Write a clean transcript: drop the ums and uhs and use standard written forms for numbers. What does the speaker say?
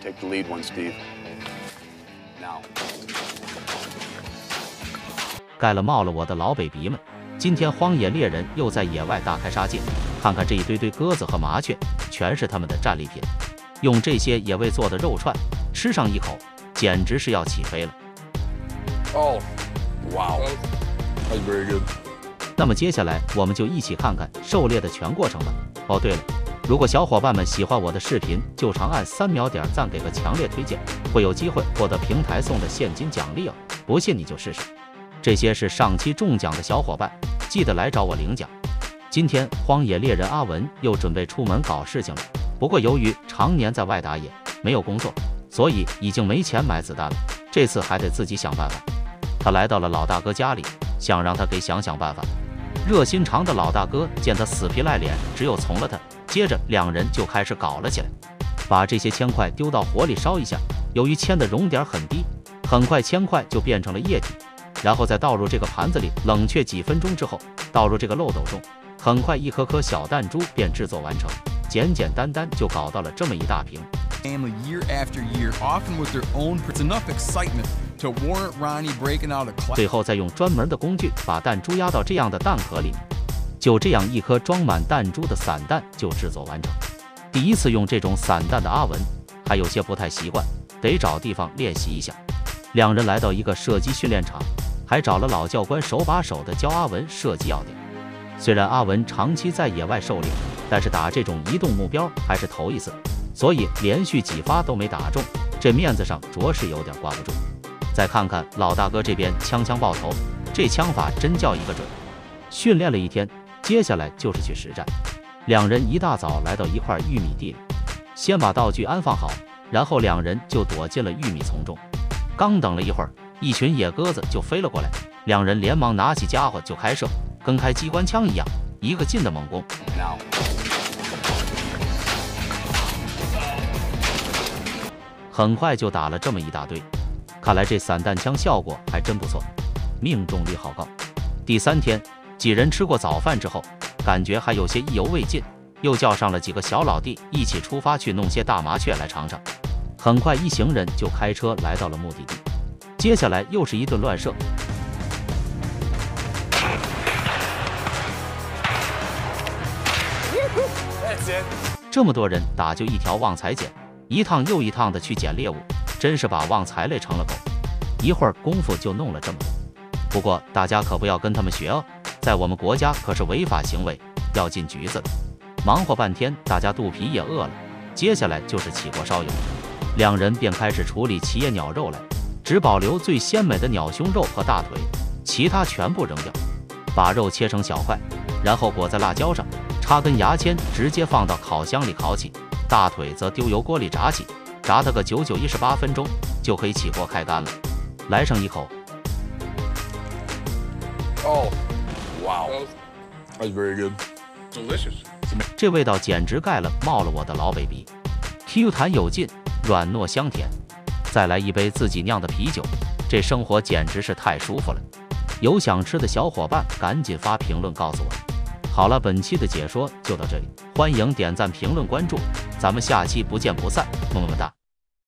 Take the lead one, Steve. Now. 盖了冒了我的老北鼻们，今天荒野猎人又在野外大开杀戒，看看这一堆堆鸽子和麻雀，全是他们的战利品。用这些野味做的肉串，吃上一口，简直是要起飞了。Oh, wow. That's very good. 那么接下来我们就一起看看狩猎的全过程吧。哦，对了，如果小伙伴们喜欢我的视频，就长按3秒点赞，给个强烈推荐，会有机会获得平台送的现金奖励哦。不信你就试试。这些是上期中奖的小伙伴，记得来找我领奖。今天荒野猎人阿文又准备出门搞事情了，不过由于常年在外打野，没有工作，所以已经没钱买子弹了。这次还得自己想办法。他来到了老大哥家里，想让他给想办法。热心肠的老大哥见他死皮赖脸，只有从了他。接着两人就开始搞了起来，把这些铅块丢到火里烧一下。由于铅的熔点很低，很快铅块就变成了液体，然后再倒入这个盘子里，冷却几分钟之后，倒入这个漏斗中，很快一颗颗小弹珠便制作完成，简简单单就搞到了这么一大瓶。Year after year, often with their own, it's enough excitement to warrant Ronnie breaking out a class. 最后再用专门的工具把弹珠压到这样的弹壳里面，就这样一颗装满弹珠的散弹就制作完成。第一次用这种散弹的阿文还有些不太习惯，得找地方练习一下。两人来到一个射击训练场，还找了老教官手把手的教阿文射击要点。虽然阿文长期在野外狩猎，但是打这种移动目标还是头一次，所以连续几发都没打中，这面子上着实有点挂不住。再看看老大哥这边枪爆头，这枪法真叫一个准。训练了一天，接下来就是去实战。两人一大早来到一块玉米地里，先把道具安放好，然后两人就躲进了玉米丛中。刚等了一会儿，一群野鸽子就飞了过来，两人连忙拿起家伙就开射，跟开机关枪一样，一个劲的猛攻。Now. 很快就打了这么一大堆，看来这散弹枪效果还真不错，命中率好高。第3天，几人吃过早饭之后，感觉还有些意犹未尽，又叫上了几个小老弟一起出发去弄些大麻雀来尝尝。很快一行人就开车来到了目的地，接下来又是一顿乱射。这么多人打就一条旺财捡，一趟又一趟的去捡猎物，真是把旺财累成了狗。一会儿功夫就弄了这么多，不过大家可不要跟他们学哦，在我们国家可是违法行为，要进局子的。忙活半天，大家肚皮也饿了，接下来就是起锅烧油，两人便开始处理起野鸟肉来，只保留最鲜美的鸟胸肉和大腿，其他全部扔掉。把肉切成小块，然后裹在辣椒上，插根牙签，直接放到烤箱里烤起。大腿则丢油锅里炸起，炸它个9×9=18分钟，就可以起锅开干了。来上一口。Oh, wow. That's very good. Delicious. 这味道简直盖了冒了我的老北鼻 ，Q 弹有劲，软糯香甜。再来一杯自己酿的啤酒，这生活简直是太舒服了。有想吃的小伙伴赶紧发评论告诉我。好了，本期的解说就到这里，欢迎点赞、评论、关注，咱们下期不见不散，么么哒。